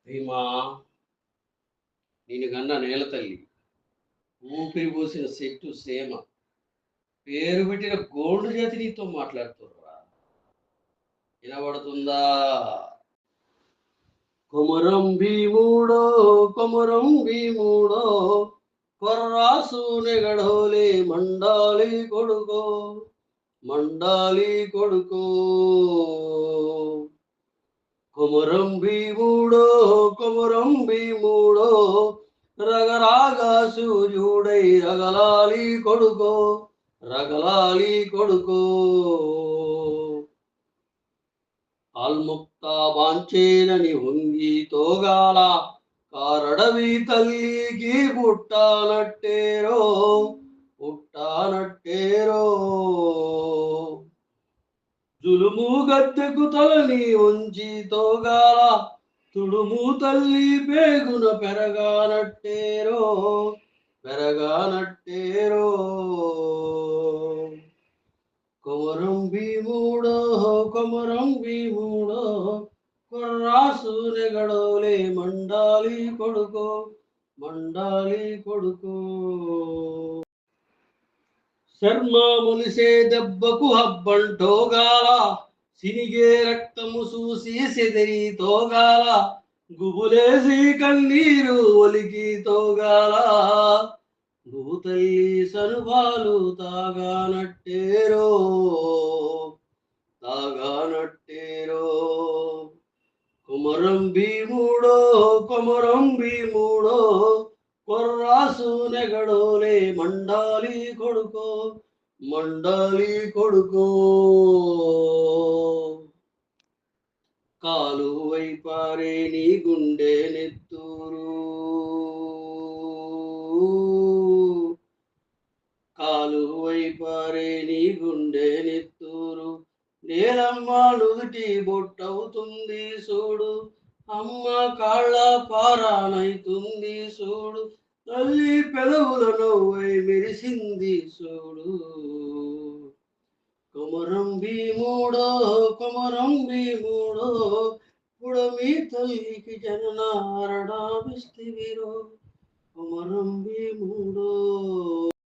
భీమా, నేను గన్న నేల తల్లి, ఊపిరి పోసిన చెట్టు సేమ, పేరు పెట్టిన గోల్డ్ జాతి నీతో మాట్లాడుతుర్రా. వినబడుతుందా? కొమరం భీముడో, కొమరం భీముడో, కొర్రాసు నెగడోలే మండాలి కొడుకో, మండాలి కొడుకో. కొమరం భీముడో, కొమరం భీముడో, రగరాగా సూర్యుడై రగలాలి కొడుకో, రగలాలి కొడుకో. ఆల్ముక్త వాంచేనని వంగి తోగాల, కారడవి తల్లికి పుట్టానట్టేరో, పుట్టానట్టేరో. జులుము గద్దెకు తలని ఉంచి తోగాల, తుడుము తల్లి పేగున పెరగానట్టేరో, పెరగానట్టేరో. కొమరం భీముడో, కొమరం భీముడో, కొర్రాసు నెగడోలే మండాలి కొడుకో, మండాలి కొడుకో. శర్మ ములిసే దెబ్బకు హబ్బంటోగాల, సినిగే రక్తము చూసి సెదిరి తోగాల, గుబులేసి కన్నీరు ఒలికి తోగాల, భూతల్లి సనుభాలు తాగానట్టేరో, తాగానట్టేరో. కొమరం భీముడో, కొమరం భీముడో, కొర్రాసు నెగడోలే మండాలి కొడుకో, మండాలి కొడుకో. కాలు వైపారే నీ గుండె నెత్తూరు, కాలు వైపారే నీ గుండె నెత్తూరు, నేలమ్మ నుదుటి బొట్టవుతుంది చూడు, అమ్మ కాళ్ళ పారానైతుంది చూడు, తల్లి పెదవుల నవ్వై మెరిసింది చూడు. కొమరం భీముడో, కొమరం భీముడో, పుడమి తల్లికి జననారణమిస్తివిరో, కొమరం భీముడో.